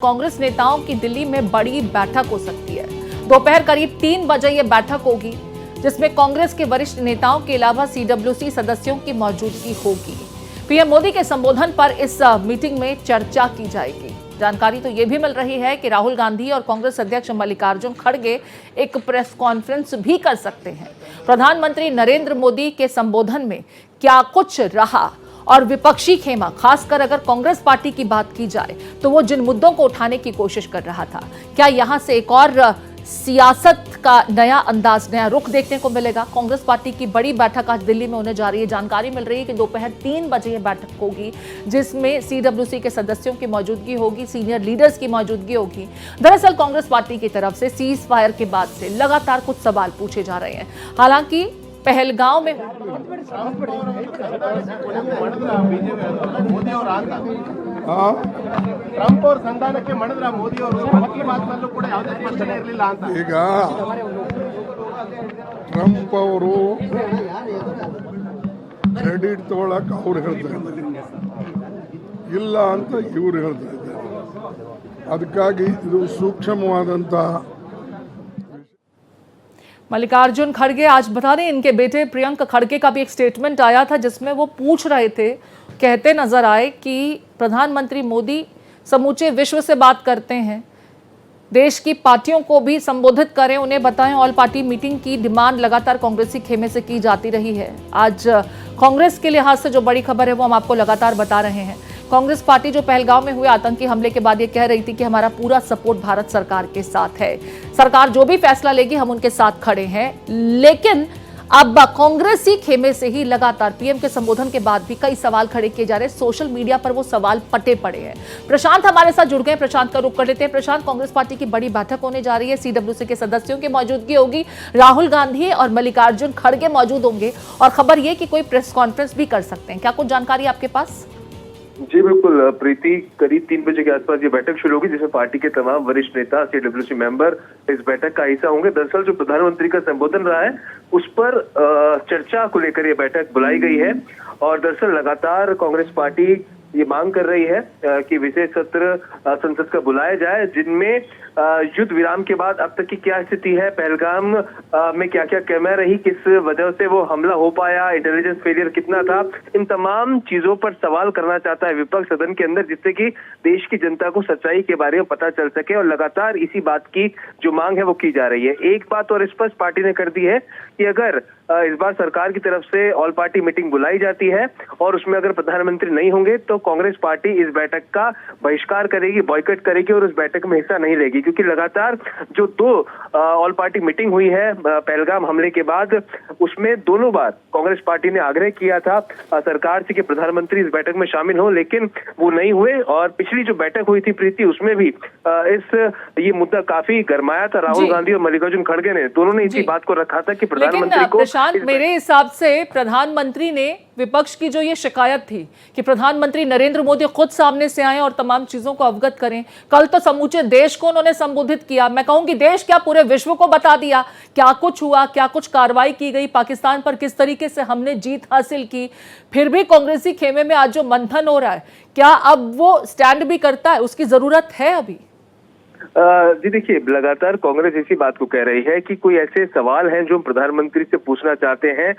कांग्रेस नेताओं की दिल्ली में बड़ी बैठक हो सकती है। दोपहर करीब 3 बजे यह बैठक होगी, जिसमें कांग्रेस के वरिष्ठ नेताओं के अलावा सीडब्ल्यूसी सदस्यों की मौजूदगी होगी। पीएम मोदी के संबोधन पर इस मीटिंग में चर्चा की जाएगी। जानकारी तो यह भी मिल रही है कि राहुल गांधी और कांग्रेस अध्यक्ष मल्लिकार्जुन खड़गे एक प्रेस कॉन्फ्रेंस भी कर सकते हैं। प्रधानमंत्री नरेंद्र मोदी के संबोधन में क्या कुछ रहा और विपक्षी खेमा, खासकर अगर कांग्रेस पार्टी की बात की जाए तो वो जिन मुद्दों को उठाने की कोशिश कर रहा था, क्या यहां से एक और सियासत का नया अंदाज, नया रुख देखने को मिलेगा? कांग्रेस पार्टी की बड़ी बैठक आज दिल्ली में होने जा रही है। जानकारी मिल रही है कि दोपहर 3 बजे यह बैठक होगी, जिसमें सीडब्ल्यूसी के सदस्यों की मौजूदगी होगी, सीनियर लीडर्स की मौजूदगी होगी। दरअसल कांग्रेस पार्टी की तरफ से सीज फायर के बाद से लगातार कुछ सवाल पूछे जा रहे हैं। हालांकि पहलगांव में ಟ್ರಂಪ್ ಅವ್ರ ಸಂಧಾನಕ್ಕೆ ಮಾಡಿದ್ರ ಮೋದಿ ಅವರು ಮನ್ ಮಾತಲ್ಲೂ ಕೂಡ ಯಾವುದೇ ಸ್ಪಷ್ಟನೆ ಇರಲಿಲ್ಲ ಅಂತ. ಈಗ ಟ್ರಂಪ್ ಅವರು ಕ್ರೆಡಿಟ್ ತಗೊಳಕ್ ಅವ್ರು ಹೇಳ್ತಾ ಇದ್ದಾರೆ, ಇಲ್ಲ ಅಂತ ಇವ್ರು ಹೇಳ್ತಾ ಇದ್ದಾರೆ. ಅದಕ್ಕಾಗಿ ಇದು ಸೂಕ್ಷ್ಮವಾದಂತ मल्लिकार्जुन खड़गे आज बता दें, इनके बेटे प्रियंक खड़गे का भी एक स्टेटमेंट आया था, जिसमें वो पूछ रहे थे, कहते नजर आए कि प्रधानमंत्री मोदी समूचे विश्व से बात करते हैं, देश की पार्टियों को भी संबोधित करें, उन्हें बताएं। ऑल पार्टी मीटिंग की डिमांड लगातार कांग्रेसी खेमे से की जाती रही है। आज कांग्रेस के लिहाज से जो बड़ी खबर है वो हम आपको लगातार बता रहे हैं। कांग्रेस पार्टी जो पहलगांव में हुए आतंकी हमले के बाद ये कह रही थी कि हमारा पूरा सपोर्ट भारत सरकार के साथ है, सरकार जो भी फैसला लेगी हम उनके साथ खड़े हैं। लेकिन अब कांग्रेसी खेमे से ही लगातार पीएम के संबोधन के बाद भी कई सवाल खड़े किए जा रहे हैं। सोशल मीडिया पर वो सवाल पटे पड़े हैं। प्रशांत हमारे साथ जुड़ गए, प्रशांत का रुख कर लेते हैं। प्रशांत, कांग्रेस पार्टी की बड़ी बैठक होने जा रही है, सीडब्ल्यूसी के सदस्यों की मौजूदगी होगी, राहुल गांधी और मल्लिकार्जुन खड़गे मौजूद होंगे और खबर यह कि कोई प्रेस कॉन्फ्रेंस भी कर सकते हैं। क्या कुछ जानकारी आपके पास? जी बिल्कुल प्रीति, करीब 3 बजे के आसपास ये बैठक शुरू होगी, जिसमें पार्टी के तमाम वरिष्ठ नेता, सीडब्ल्यूसी मेंबर इस बैठक का हिस्सा होंगे। दरअसल जो प्रधानमंत्री का संबोधन रहा है उस पर चर्चा को लेकर ये बैठक बुलाई गई है और दरअसल लगातार कांग्रेस पार्टी ये मांग कर रही है कि विशेष सत्र संसद का बुलाया जाए, जिनमें युद्ध विराम के बाद अब तक की क्या स्थिति है, पहलगाम में क्या क्या कमियां रही, किस वजह से वो हमला हो पाया, इंटेलिजेंस फेलियर कितना था, इन तमाम चीजों पर सवाल करना चाहता है विपक्ष सदन के अंदर, जिससे कि देश की जनता को सच्चाई के बारे में पता चल सके। और लगातार इसी बात की जो मांग है वो की जा रही है। एक बात और स्पष्ट पार्टी ने कर दी है कि अगर इस बार सरकार की तरफ से ऑल पार्टी मीटिंग बुलाई जाती है और उसमें अगर प्रधानमंत्री नहीं होंगे तो कांग्रेस पार्टी इस बैठक का बहिष्कार करेगी, बॉयकॉट करेगी और उस बैठक में हिस्सा नहीं लेगी। क्योंकि लगातार जो 2 ऑल पार्टी मीटिंग हुई है पहलगाम हमले के बाद, उसमें दोनों बार कांग्रेस पार्टी ने आग्रह किया था सरकार से कि प्रधानमंत्री इस बैठक में शामिल हो, लेकिन वो नहीं हुए। और पिछली जो बैठक हुई थी प्रीति, उसमें भी ये मुद्दा काफी गरमाया था। राहुल गांधी और मल्लिकार्जुन खड़गे ने दोनों ने इसी बात को रखा था कि प्रधानमंत्री को, मेरे हिसाब से प्रधानमंत्री ने विपक्ष की जो ये शिकायत थी कि प्रधानमंत्री नरेंद्र मोदी खुद सामने से आए और तमाम चीजों को अवगत करें, कल तो समूचे देश को उन्होंने संबोधित किया। मैं कहूंगी देश क्या, पूरे विश्व को बता दिया क्या कुछ हुआ, क्या कुछ कार्रवाई की गई, पाकिस्तान पर किस तरीके से हमने जीत हासिल की। फिर भी कांग्रेसी खेमे में आज जो मंथन हो रहा है, क्या अब वो स्टैंड भी करता है? उसकी जरूरत है अभी? जी देखिए, लगातार कांग्रेस इसी बात को कह रही है कि कोई ऐसे सवाल हैं जो हम प्रधानमंत्री से पूछना चाहते हैं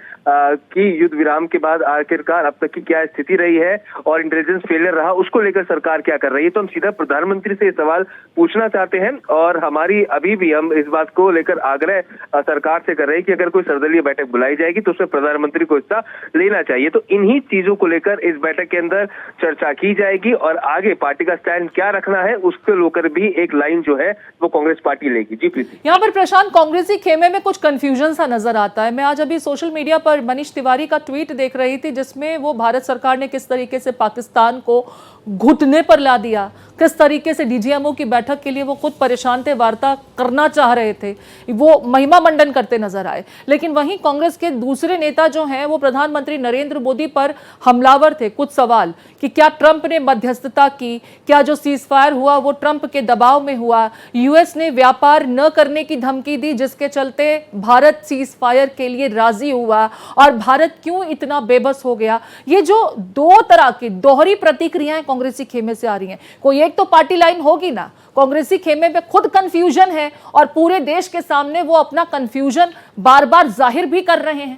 कि युद्ध विराम के बाद आखिरकार अब तक की क्या स्थिति रही है और इंटेलिजेंस फेलियर रहा, उसको लेकर सरकार क्या कर रही है। तो हम सीधा प्रधानमंत्री से ये सवाल पूछना चाहते हैं और हमारी अभी भी हम इस बात को लेकर आग्रह सरकार से कर रहे हैं कि अगर कोई सर्वदलीय बैठक बुलाई जाएगी तो उसमें प्रधानमंत्री को हिस्सा लेना चाहिए। तो इन्हीं चीजों को लेकर इस बैठक के अंदर चर्चा की जाएगी और आगे पार्टी का स्टैंड क्या रखना है उसको लेकर भी एक लाइन जो है वो कांग्रेस पार्टी लेगी। जी प्रीति, यहाँ पर प्रशांत, कांग्रेसी खेमे में कुछ कंफ्यूजन सा नजर आता है। मैं आज अभी सोशल मीडिया पर मनीष तिवारी का ट्वीट देख रही थी, जिसमें वो भारत सरकार ने किस तरीके से पाकिस्तान को घुटने पर ला दिया, किस तरीके से डीजीएमओ की बैठक के लिए वो खुद परेशान थे, वार्ता करना चाह रहे थे, वो महिमा मंडन करते नजर आए। लेकिन वहीं कांग्रेस के दूसरे नेता जो हैं वो प्रधानमंत्री नरेंद्र मोदी पर हमलावर थे। कुछ सवाल कि क्या ट्रंप ने मध्यस्थता की, क्या जो सीज फायर हुआ वो ट्रंप के दबाव में हुआ, यूएस ने व्यापार न करने की धमकी दी जिसके चलते भारत सीज फायर के लिए राजी हुआ, और भारत क्यों इतना बेबस हो गया। ये जो दो तरह की दोहरी प्रतिक्रियाएं कांग्रेसी खेमे से आ रही हैं, कोई एक तो पार्टी लाइन होगी ना, कांग्रेसी खेमे में खुद कंफ्यूजन है और पूरे देश के सामने वो अपना कंफ्यूजन बार बार जाहिर भी कर रहे हैं।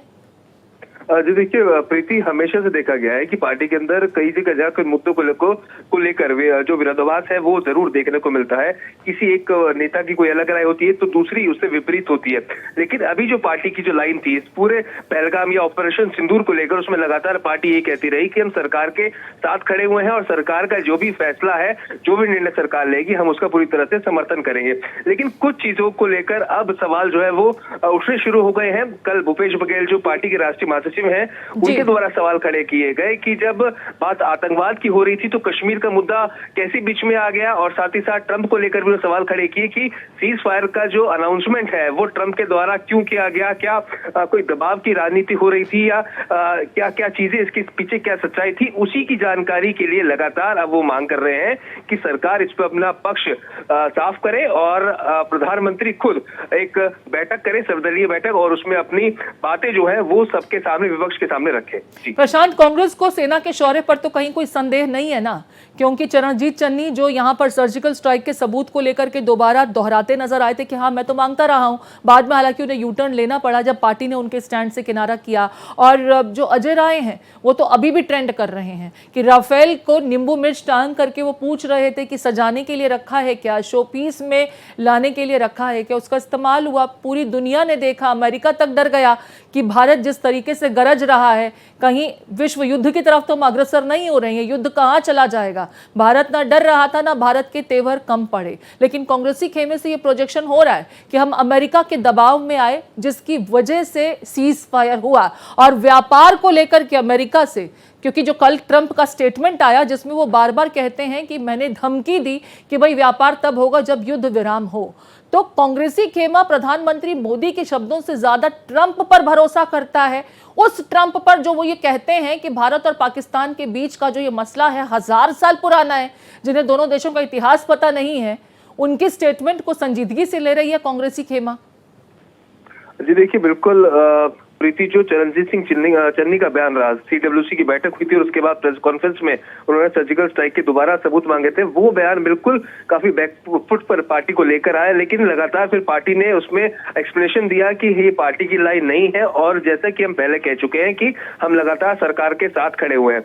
जी देखिए प्रीति, हमेशा से देखा गया है कि पार्टी के अंदर कई जगह जाकर मुद्दों को लेकर जो विरोधाभास है वो जरूर देखने को मिलता है। किसी एक नेता की कोई अलग राय होती है तो दूसरी उससे विपरीत होती है। लेकिन अभी जो पार्टी की जो लाइन थी इस पूरे पहलगाम या ऑपरेशन सिंदूर को लेकर, उसमें लगातार पार्टी ये कहती रही कि हम सरकार के साथ खड़े हुए हैं और सरकार का जो भी फैसला है, जो भी निर्णय सरकार लेगी, हम उसका पूरी तरह से समर्थन करेंगे। लेकिन कुछ चीजों को लेकर अब सवाल जो है वो उठने शुरू हो गए हैं। कल भूपेश बघेल जो पार्टी के राष्ट्रीय महासचिव हैं, उनके द्वारा सवाल खड़े किए गए कि जब बात आतंकवाद की हो रही थी तो कश्मीर का मुद्दा कैसे बीच में आ गया, और साथ ही साथ ट्रंप को लेकर भी सवाल खड़े किए कि सीज फायर का जो अनाउंसमेंट है वो ट्रंप के द्वारा क्यों किया गया, क्या कोई दबाव की राजनीति हो रही थी या क्या क्या चीजें इसके पीछे क्या सच्चाई थी। उसी की जानकारी के लिए लगातार अब वो मांग कर रहे हैं कि सरकार इस पर अपना पक्ष साफ करे और प्रधानमंत्री खुद एक बैठक करे, सर्वदलीय बैठक, और उसमें अपनी बातें जो है वो सबके सामने, विपक्ष के सामने रखे। प्रशांत, कांग्रेस को सेना के शौर्य पर तो कहीं कोई संदेह नहीं है ना, क्योंकि चरणजीत चन्नी जो यहां पर सर्जिकल स्ट्राइक के सबूत को लेकर के दोबारा दोहराते नजर आए थे कि हाँ मैं तो मांगता रहा हूं, बाद में हालांकि उन्हें यू टर्न लेना पड़ा जब पार्टी ने उनके स्टैंड से किनारा किया। और जो अजय राय हैं वो तो अभी भी ट्रेंड कर रहे हैं कि राफेल को नींबू मिर्च टांग करके वो पूछ रहे थे कि सजाने के लिए रखा है क्या, शो पीस में लाने के लिए रखा है क्या, उसका इस्तेमाल हुआ, पूरी दुनिया ने देखा, अमेरिका तक डर गया कि भारत जिस तरीके से गरज रहा है कहीं विश्व युद्ध की तरफ तो हम अग्रसर नहीं हो रहे हैं, युद्ध कहां चला जाएगा। भारत ना डर रहा था ना भारत के तेवर कम पड़े। लेकिन कांग्रेसी खेमे से ये प्रोजेक्शन हो रहा है कि हम अमेरिका के दबाव में आए जिसकी वजह से सीज फायर हुआ, और व्यापार को लेकर के अमेरिका से, क्योंकि जो कल ट्रंप का स्टेटमेंट आया जिसमें वो बार बार कहते हैं कि मैंने धमकी दी कि भाई व्यापार तब होगा जब युद्ध विराम हो, तो कांग्रेसी खेमा प्रधानमंत्री मोदी के शब्दों से ज्यादा ट्रंप पर भरोसा करता है। उस ट्रंप पर जो वो ये कहते हैं कि भारत और पाकिस्तान के बीच का जो ये मसला है 1000 साल पुराना है, जिन्हें दोनों देशों का इतिहास पता नहीं है, उनके स्टेटमेंट को संजीदगी से ले रही है कांग्रेसी खेमा। जी देखिए बिल्कुल प्रीति, जो चरणजीत सिंह चन्नी का बयान रहा, सीडब्ल्यूसी की बैठक हुई थी और उसके बाद प्रेस कॉन्फ्रेंस में उन्होंने सर्जिकल स्ट्राइक के दोबारा सबूत मांगे थे, वो बयान बिल्कुल काफी बैकफुट पर पार्टी को लेकर आया। लेकिन लगातार फिर पार्टी ने उसमें एक्सप्लेनेशन दिया कि ये पार्टी की लाइन नहीं है, और जैसा कि हम पहले कह चुके हैं कि हम लगातार सरकार के साथ खड़े हुए हैं।